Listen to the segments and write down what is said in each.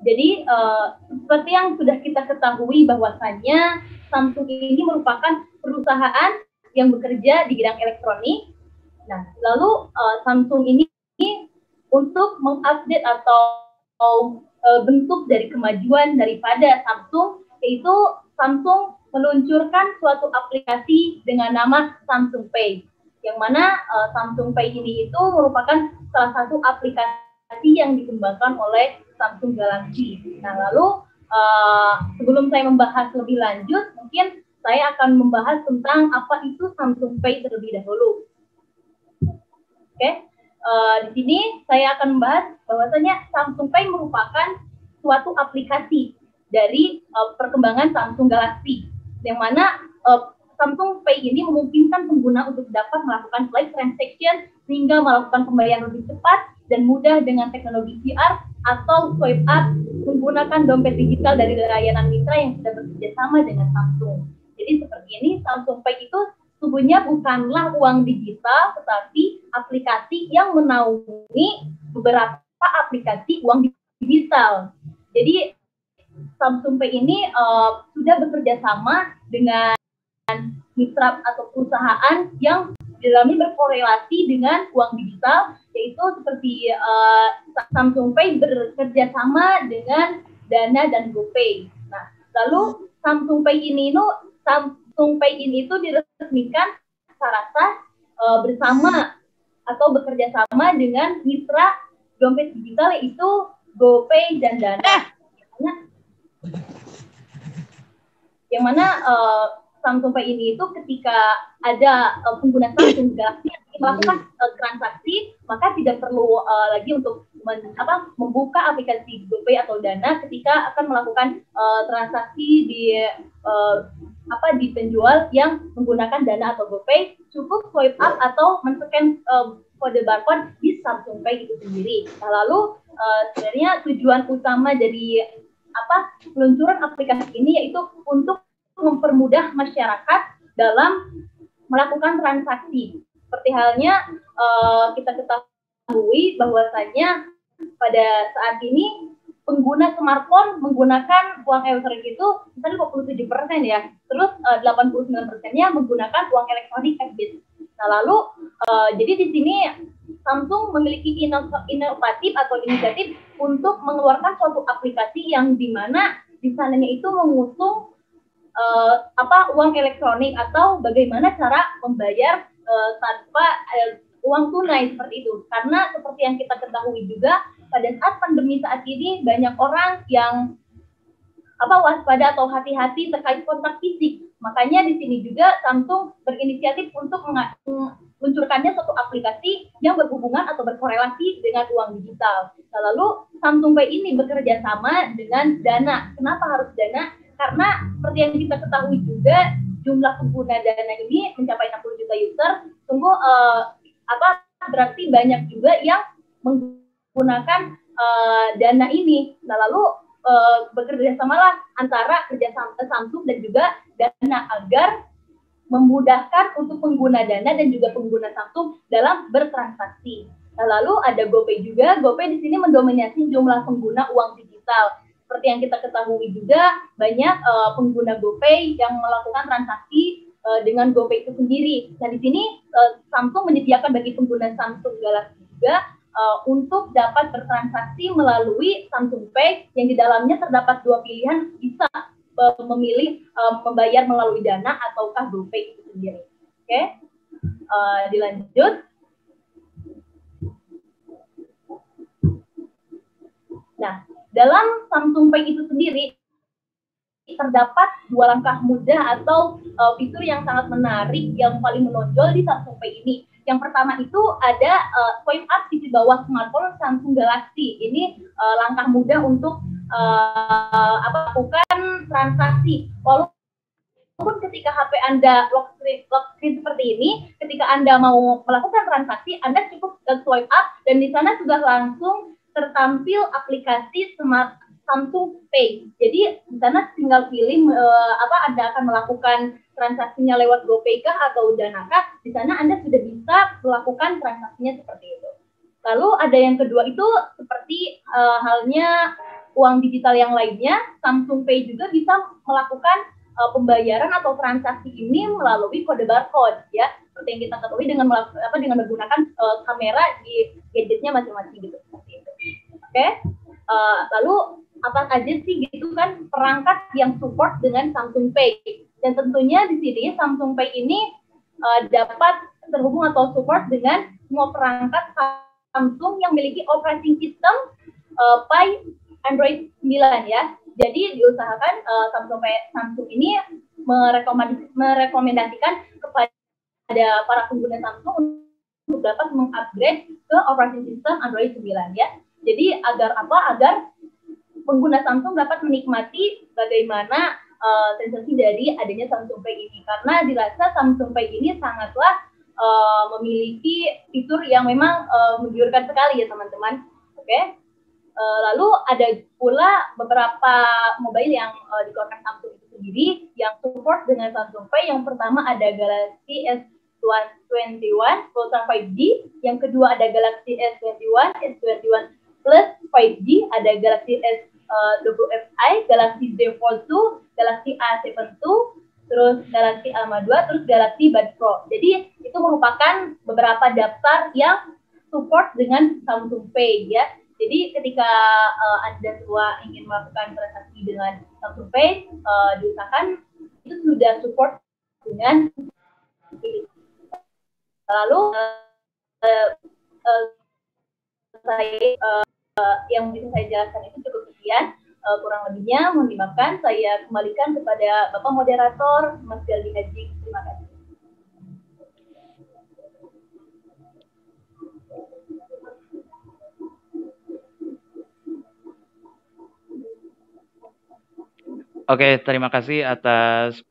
Jadi seperti yang sudah kita ketahui bahwasannya Samsung ini merupakan perusahaan yang bekerja di bidang elektronik. Nah, lalu Samsung ini untuk mengupdate atau bentuk dari kemajuan daripada Samsung, yaitu Samsung meluncurkan suatu aplikasi dengan nama Samsung Pay, yang mana Samsung Pay ini itu merupakan salah satu aplikasi yang dikembangkan oleh Samsung Galaxy. Nah, lalu sebelum saya membahas lebih lanjut, mungkin saya akan membahas tentang apa itu Samsung Pay terlebih dahulu. Oke, di sini saya akan membahas bahwasanya Samsung Pay merupakan suatu aplikasi dari perkembangan Samsung Galaxy, yang mana Samsung Pay ini memungkinkan pengguna untuk dapat melakukan flash transaction sehingga melakukan pembayaran lebih cepat dan mudah dengan teknologi QR atau swipe up menggunakan dompet digital dari layanan mitra yang sudah bekerja sama dengan Samsung. Jadi seperti ini, Samsung Pay itu sesungguhnya bukanlah uang digital, tetapi aplikasi yang menaungi beberapa aplikasi uang digital. Jadi Samsung Pay ini sudah bekerja sama dengan mitra atau perusahaan yang di dalamnya berkorelasi dengan uang digital, yaitu seperti Samsung Pay bekerja sama dengan Dana dan GoPay. Nah, lalu Samsung Pay ini itu diresmikan secara sah bersama atau bekerja sama dengan mitra dompet digital, yaitu GoPay dan Dana. Yang mana Samsung Pay ini itu ketika ada pengguna Samsung Galaxy melakukan transaksi, maka tidak perlu lagi untuk membuka aplikasi GoPay atau Dana ketika akan melakukan transaksi di penjual yang menggunakan Dana atau GoPay. Cukup swipe up atau men-scan kode barcode di Samsung Pay itu sendiri. Nah, lalu sebenarnya tujuan utama dari peluncuran aplikasi ini yaitu untuk mempermudah masyarakat dalam melakukan transaksi. Seperti halnya kita ketahui bahwasanya pada saat ini pengguna smartphone menggunakan uang elektronik itu misalnya 27% ya, terus 89%-nya menggunakan uang elektronik cash. Nah, lalu jadi di sini Samsung memiliki inovatif atau inisiatif untuk mengeluarkan suatu aplikasi yang dimana di sananya itu mengusung uang elektronik atau bagaimana cara membayar tanpa uang tunai seperti itu. Karena seperti yang kita ketahui juga pada saat pandemi saat ini banyak orang yang waspada atau hati-hati terkait kontak fisik. Makanya di sini juga Samsung berinisiatif untuk meluncurkannya suatu aplikasi yang berhubungan atau berkorelasi dengan uang digital. Nah, lalu Samsung Pay ini bekerja sama dengan Dana. Kenapa harus Dana? Karena seperti yang kita ketahui juga jumlah pengguna Dana ini mencapai 60 juta user. Sungguh berarti banyak juga yang menggunakan Dana ini. Nah, lalu bekerja samalah antara Samsung dan juga Dana agar memudahkan untuk pengguna Dana dan juga pengguna Samsung dalam bertransaksi. Nah, lalu ada GoPay juga. GoPay di sini mendominasi jumlah pengguna uang digital. Seperti yang kita ketahui juga banyak pengguna GoPay yang melakukan transaksi dengan GoPay itu sendiri. Nah, di sini Samsung menyediakan bagi pengguna Samsung Galaxy juga untuk dapat bertransaksi melalui Samsung Pay yang di dalamnya terdapat dua pilihan, bisa memilih membayar melalui Dana ataukah GoPay itu sendiri. Oke, dilanjut. Nah, dalam Samsung Pay itu sendiri terdapat dua langkah mudah atau fitur yang sangat menarik yang paling menonjol di Samsung Pay ini. Yang pertama itu ada swipe up di bawah smartphone Samsung Galaxy. Ini langkah mudah untuk melakukan transaksi. Walaupun ketika HP Anda lock screen seperti ini, ketika Anda mau melakukan transaksi, Anda cukup swipe up dan di sana sudah langsung tertampil aplikasi Smart Samsung Pay. Jadi di sana tinggal pilih Anda akan melakukan transaksinya lewat GoPay kah atau Dana kah. Di sana Anda sudah bisa melakukan transaksinya seperti itu. Lalu ada yang kedua itu seperti halnya uang digital yang lainnya, Samsung Pay juga bisa melakukan pembayaran atau transaksi ini melalui kode barcode ya, seperti yang kita ketahui dengan dengan menggunakan kamera di gadgetnya masing-masing gitu. Oke. Lalu apa aja sih gitu kan perangkat yang support dengan Samsung Pay, dan tentunya di sini Samsung Pay ini dapat terhubung atau support dengan semua perangkat Samsung yang memiliki operating system Pi Android 9 ya. Jadi diusahakan Samsung ini merekomendasikan kepada para pengguna Samsung untuk dapat mengupgrade ke operating system Android 9 ya. Jadi agar pengguna Samsung dapat menikmati bagaimana sensasi dari adanya Samsung Pay ini, karena dirasa Samsung Pay ini sangatlah memiliki fitur yang memang menggiurkan sekali ya teman-teman. Oke. Lalu ada pula beberapa mobile yang dikeluarkan Samsung itu sendiri yang support dengan Samsung Pay. Yang pertama ada Galaxy S21 Ultra 5G, yang kedua ada Galaxy S21, S21 Plus 5G, ada Galaxy S20fi, Galaxy Z Fold 2, Galaxy A7 II, terus Galaxy A2, terus Galaxy Buds Pro. Jadi itu merupakan beberapa daftar yang support dengan Samsung Pay ya. Jadi ketika Anda semua ingin melakukan transaksi dengan Samsung Pay, diusahakan itu sudah support dengan lalu yang bisa saya jelaskan itu cukup sekian. Kurang lebihnya mohon dimaafkan. Saya kembalikan kepada Bapak Moderator Mas Galdi Haji. Terima kasih. Oke, terima kasih atas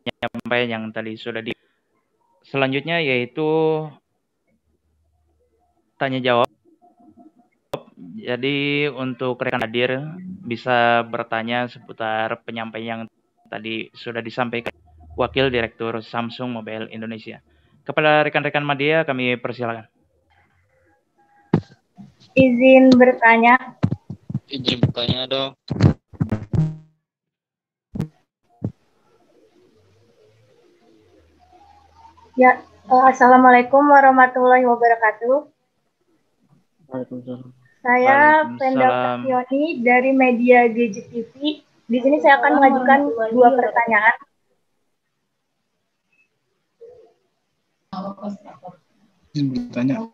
penyampaian yang tadi sudah di. Selanjutnya yaitu tanya jawab. Jadi untuk rekan hadir bisa bertanya seputar penyampaian yang tadi sudah disampaikan Wakil Direktur Samsung Mobile Indonesia. Kepada rekan-rekan media kami persilakan. Izin bertanya. Izin bertanya dong. Ya, Assalamualaikum warahmatullahi wabarakatuh. Waalaikumsalam. Saya Penda Prationi dari Media Gadget TV. Di sini saya akan mengajukan 2 pertanyaan. Izin bertanya.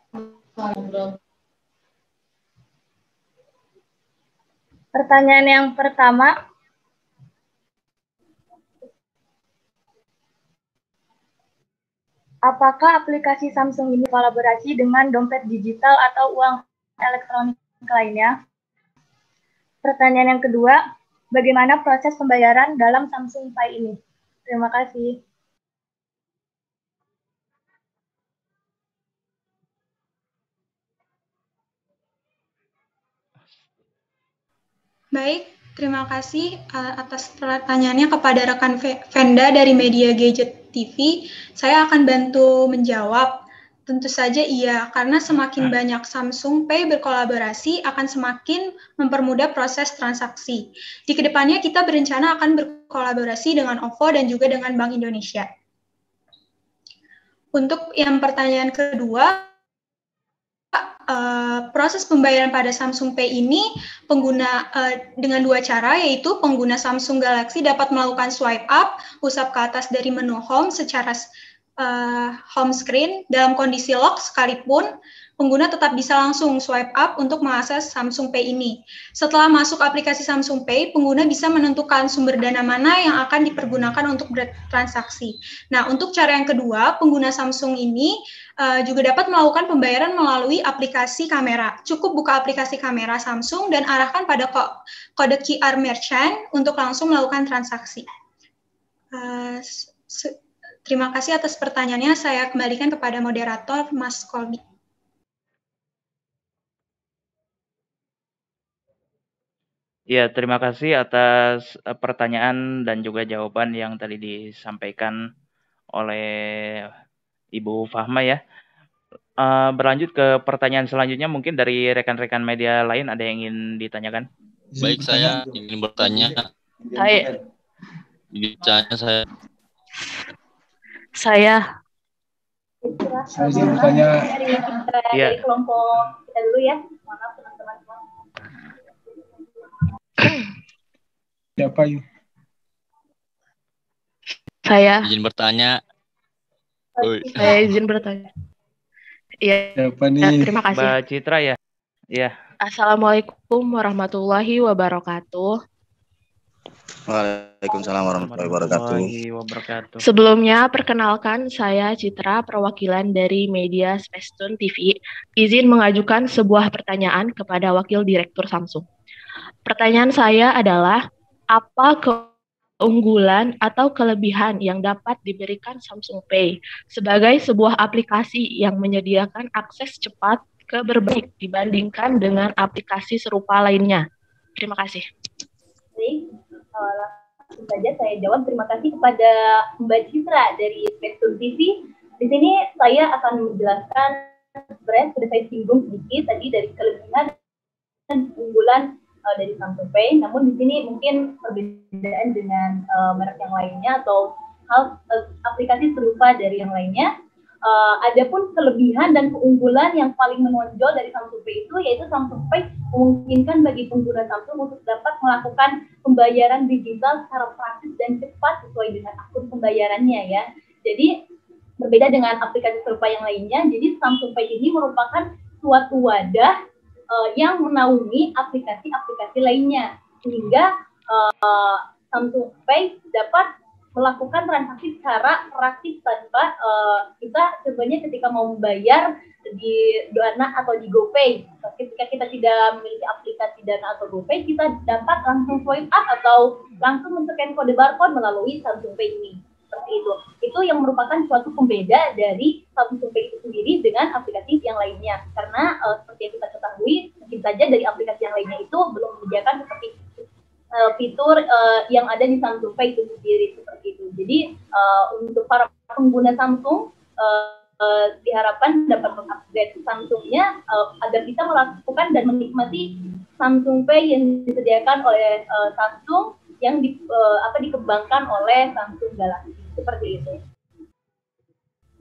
Pertanyaan yang pertama, apakah aplikasi Samsung ini kolaborasi dengan dompet digital atau uang elektronik lainnya? Pertanyaan yang kedua, bagaimana proses pembayaran dalam Samsung Pay ini? Terima kasih. Baik, terima kasih atas pertanyaannya kepada rekan Venda dari Media Gadget TV. Saya akan bantu menjawab. Tentu saja iya, karena semakin banyak Samsung Pay berkolaborasi akan semakin mempermudah proses transaksi. Di kedepannya kita berencana akan berkolaborasi dengan OVO dan juga dengan Bank Indonesia. Untuk yang pertanyaan kedua, proses pembayaran pada Samsung Pay ini pengguna dengan 2 cara, yaitu pengguna Samsung Galaxy dapat melakukan swipe up, usap ke atas dari menu home secara home screen. Dalam kondisi lock sekalipun, pengguna tetap bisa langsung swipe up untuk mengakses Samsung Pay ini. Setelah masuk aplikasi Samsung Pay, pengguna bisa menentukan sumber dana mana yang akan dipergunakan untuk bertransaksi. Nah, untuk cara yang kedua, pengguna Samsung ini juga dapat melakukan pembayaran melalui aplikasi kamera. Cukup buka aplikasi kamera Samsung dan arahkan pada kode QR merchant untuk langsung melakukan transaksi. Terima kasih atas pertanyaannya. Saya kembalikan kepada moderator, Mas Kolbi. Ya, terima kasih atas pertanyaan dan juga jawaban yang tadi disampaikan oleh Ibu Fahma ya. berlanjut ke pertanyaan selanjutnya, mungkin dari rekan-rekan media lain ada yang ingin ditanyakan? Baik, saya ingin bertanya. Saya Saya izin bertanya. Dari kelompok kita dulu ya. Maaf teman-teman semua. Siapa yuk? Saya Izin bertanya. izin bertanya. Iya, Siapa nih? terima kasih. Mbak Citra ya? Iya. Assalamualaikum warahmatullahi wabarakatuh. Waalaikumsalam warahmatullahi wabarakatuh. Sebelumnya, perkenalkan saya Citra, perwakilan dari media Spacetune TV. Izin mengajukan sebuah pertanyaan kepada Wakil Direktur Samsung. Pertanyaan saya adalah, apa keunggulan atau kelebihan yang dapat diberikan Samsung Pay sebagai sebuah aplikasi yang menyediakan akses cepat ke berbagai dibandingkan dengan aplikasi serupa lainnya? Terima kasih. Baik, langsung saja saya jawab. Terima kasih kepada Mbak Citra dari Spacetune TV. Di sini saya akan menjelaskan, sebenarnya sudah saya singgung sedikit tadi dari kelebihan dan keunggulan dari Samsung Pay. Namun di sini mungkin perbedaan dengan merek yang lainnya atau aplikasi serupa dari yang lainnya. Adapun kelebihan dan keunggulan yang paling menonjol dari Samsung Pay itu yaitu Samsung Pay memungkinkan bagi pengguna Samsung untuk dapat melakukan pembayaran digital secara praktis dan cepat sesuai dengan akun pembayarannya ya. Jadi berbeda dengan aplikasi serupa yang lainnya, jadi Samsung Pay ini merupakan suatu wadah yang menaungi aplikasi-aplikasi lainnya sehingga Samsung Pay dapat melakukan transaksi secara praktis tanpa kita sebenarnya ketika mau membayar di Dana atau di GoPay. Ketika kita tidak memiliki aplikasi Dana atau GoPay, kita dapat langsung swipe up atau langsung men-scan kode barcode melalui Samsung Pay ini. Seperti itu. Itu yang merupakan suatu pembeda dari Samsung Pay itu sendiri dengan aplikasi yang lainnya. Karena seperti yang kita ketahui, mungkin saja dari aplikasi yang lainnya itu belum menyediakan seperti fitur yang ada di Samsung Pay itu sendiri seperti itu. Jadi untuk para pengguna Samsung diharapkan dapat mengupgrade Samsungnya agar bisa melakukan dan menikmati Samsung Pay yang disediakan oleh Samsung yang dikembangkan oleh Samsung Galaxy seperti itu.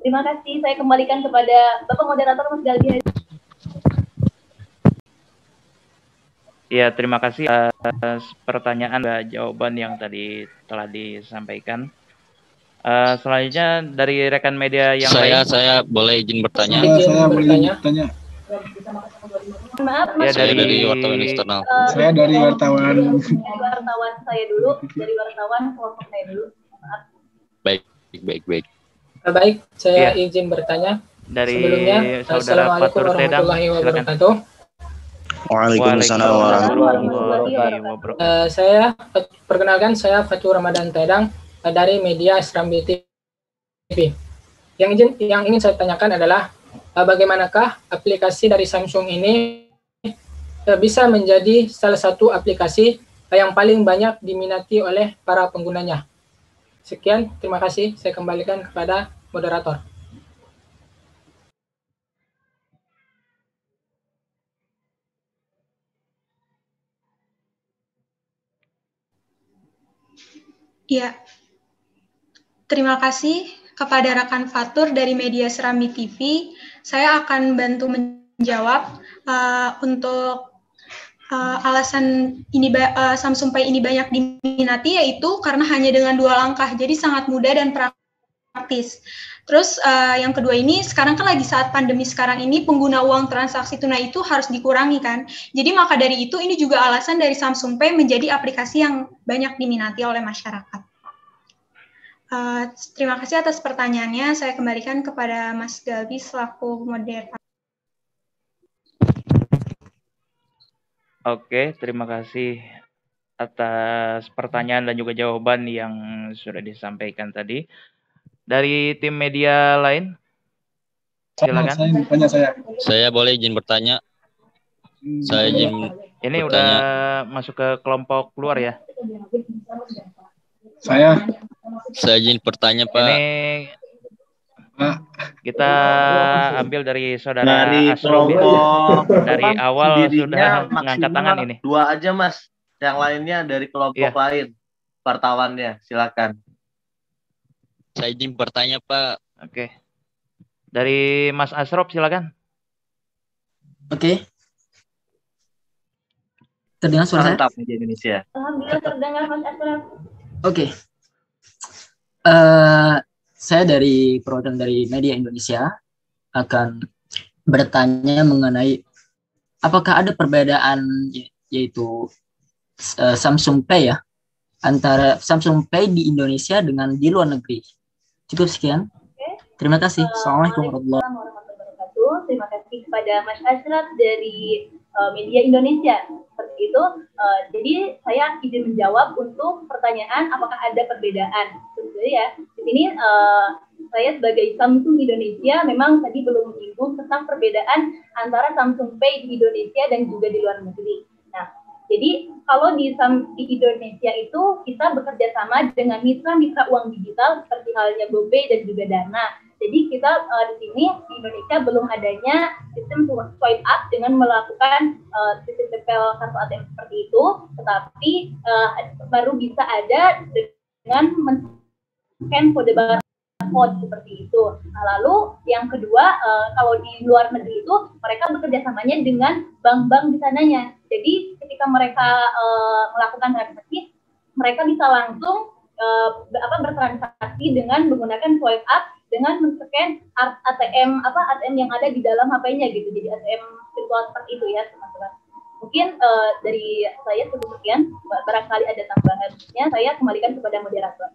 Terima kasih. Saya kembalikan kepada Bapak Moderator Mas Galdi. Ya, terima kasih atas pertanyaan dan jawaban yang tadi telah disampaikan. Selanjutnya dari rekan media yang lain. Saya boleh izin bertanya. Saya boleh bertanya. Maaf, Ya, dari wartawan eksternal. Saya dari wartawan. Wartawan saya dulu, dari wartawan kelompok saya dulu. Maaf. Baik. Baik, saya Ya. izin bertanya. Dari Sebelumnya, saudara Assalamualaikum Fatur Tedang, warahmatullahi silakan. wabarakatuh. Waalaikumsalam warahmatullahi wabarakatuh. Saya perkenalkan, saya Fatur Ramadan Tedang dari media Serambi TV. Yang ingin saya tanyakan adalah bagaimanakah aplikasi dari Samsung ini bisa menjadi salah satu aplikasi yang paling banyak diminati oleh para penggunanya. Sekian, terima kasih. Saya kembalikan kepada moderator. Ya, terima kasih kepada rekan Fatur dari media Serambi TV. Saya akan bantu menjawab untuk alasan ini Samsung Pay ini banyak diminati, yaitu karena hanya dengan 2 langkah, jadi sangat mudah dan praktis. Terus yang kedua ini, sekarang kan lagi saat pandemi sekarang ini, pengguna uang transaksi tunai itu harus dikurangi kan. Jadi maka dari itu, ini juga alasan dari Samsung Pay menjadi aplikasi yang banyak diminati oleh masyarakat. Terima kasih atas pertanyaannya. Saya kembalikan kepada Mas Galbi selaku moderator. Oke, terima kasih atas pertanyaan dan juga jawaban yang sudah disampaikan tadi. Dari tim media lain, silakan. Saya boleh izin bertanya. Saya izin Ini bertanya. udah masuk ke kelompok luar ya? Saya izin bertanya, Pak. Ini Kita ambil dari saudara Dari Asrof ya. kelompok Dari awal sudah sendirinya mengangkat tangan maksimal ini. 2 aja, Mas. Yang lainnya dari kelompok lain. Wartawannya, silakan. Saya izin bertanya, Pak. Oke. Dari Mas Asrof, silakan. Oke. Terdengar suara saya? Mantap, Media Indonesia. Alhamdulillah terdengar Mas Asraf. Oke. Saya dari perwakilan dari Media Indonesia akan bertanya mengenai apakah ada perbedaan yaitu Samsung Pay ya antara Samsung Pay di Indonesia dengan di luar negeri. Cukup sekian. Terima kasih. Assalamualaikum warahmatullahi wabarakatuh. Terima kasih kepada Mas Asraf dari Media Indonesia. Seperti itu. Jadi saya izin menjawab untuk pertanyaan apakah ada perbedaan. Sebenarnya ya di sini saya sebagai Samsung Indonesia memang tadi belum menyinggung tentang perbedaan antara Samsung Pay di Indonesia dan juga di luar negeri. Nah, jadi kalau di Indonesia itu kita bekerja sama dengan mitra-mitra uang digital seperti halnya GoPay dan juga Dana. Jadi kita di sini di Indonesia belum adanya sistem swipe up dengan melakukan sistem tempel kartu ATM seperti itu, tetapi baru bisa ada dengan men-scan kode barcode seperti itu. Nah, lalu yang kedua, kalau di luar negeri itu mereka bekerja samanya dengan bank-bank di sananya. Jadi ketika mereka melakukan transaksi, mereka bisa langsung bertransaksi dengan menggunakan swipe up dengan men-scan ATM yang ada di dalam HP-nya gitu. Jadi ATM virtual seperti itu ya, teman-teman. Mungkin dari saya cukup sekian. Barangkali ada tambahannya, saya kembalikan kepada moderator.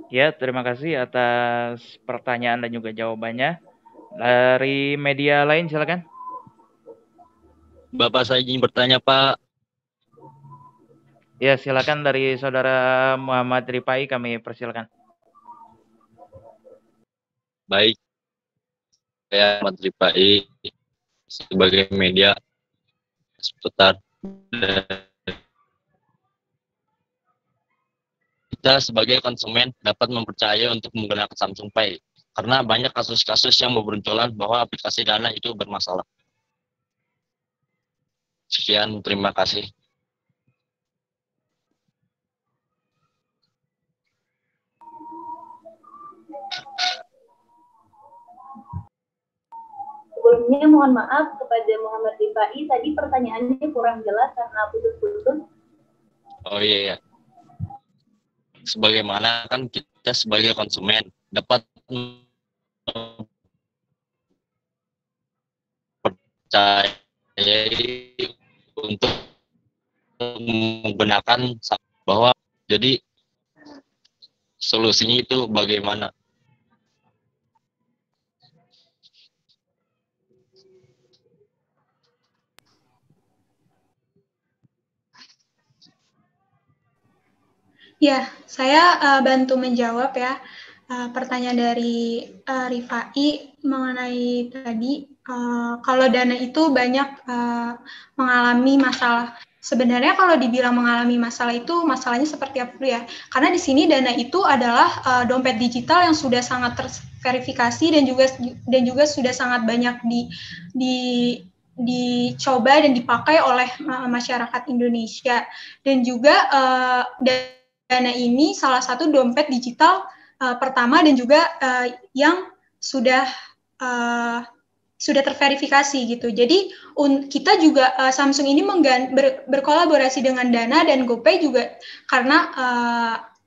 Ya, terima kasih atas pertanyaan dan juga jawabannya. Dari media lain silakan. Bapak saya ingin bertanya, Pak. Ya, silakan dari saudara Muhammad Rifai, kami persilakan. Baik, saya Muhammad Rifai sebagai media seputar kita sebagai konsumen dapat mempercayai untuk menggunakan Samsung Pay karena banyak kasus-kasus yang bermunculan bahwa aplikasi Dana itu bermasalah. Sekian, terima kasih. Sebelumnya mohon maaf kepada Muhammad Rifai, tadi pertanyaannya kurang jelas karena putus-putus. Oh iya, sebagaimana kan kita sebagai konsumen dapat percayai untuk menggunakan bahwa jadi solusinya itu bagaimana? Ya, saya bantu menjawab ya pertanyaan dari Rifai mengenai tadi kalau Dana itu banyak mengalami masalah. Sebenarnya kalau dibilang mengalami masalah itu masalahnya seperti apa ya? Karena di sini Dana itu adalah dompet digital yang sudah sangat terverifikasi dan juga sudah sangat banyak dicoba dan dipakai oleh masyarakat Indonesia, dan juga Dana ini salah satu dompet digital pertama dan juga yang sudah terverifikasi gitu. Jadi kita juga Samsung ini berkolaborasi dengan Dana dan GoPay juga karena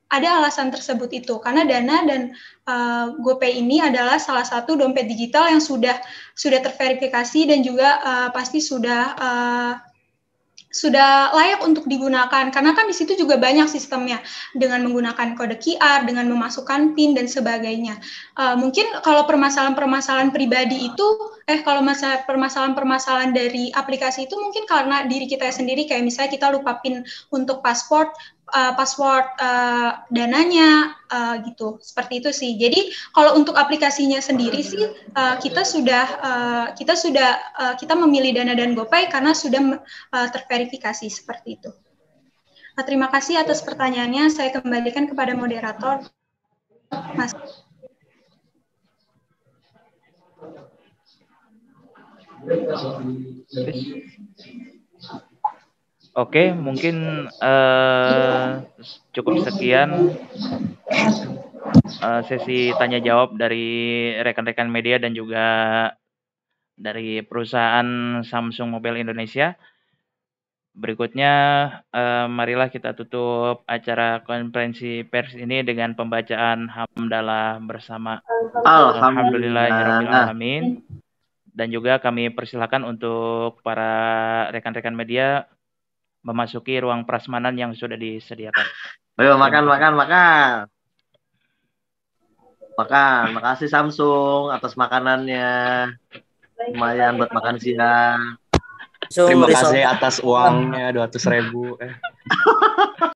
ada alasan tersebut itu, karena Dana dan GoPay ini adalah salah satu dompet digital yang sudah terverifikasi dan juga pasti sudah layak untuk digunakan, karena kan di situ juga banyak sistemnya dengan menggunakan kode QR, dengan memasukkan PIN dan sebagainya. Mungkin kalau permasalahan pribadi itu, kalau permasalahan dari aplikasi itu mungkin karena diri kita sendiri, kayak misalnya kita lupa PIN untuk password Dananya gitu, seperti itu sih. Jadi kalau untuk aplikasinya sendiri sih kita memilih Dana dan GoPay karena sudah terverifikasi seperti itu. Terima kasih atas pertanyaannya. Saya kembalikan kepada moderator, Mas. Oke, mungkin cukup sekian sesi tanya jawab dari rekan-rekan media dan juga dari perusahaan Samsung Mobile Indonesia. Berikutnya, marilah kita tutup acara konferensi pers ini dengan pembacaan hamdalah bersama. Alhamdulillahirabbil alamin. Dan juga kami persilakan untuk para rekan-rekan media memasuki ruang prasmanan yang sudah disediakan. Ayo makan. Makasih Samsung atas makanannya. Lumayan buat makan siang. Terima kasih atas uangnya 200.000.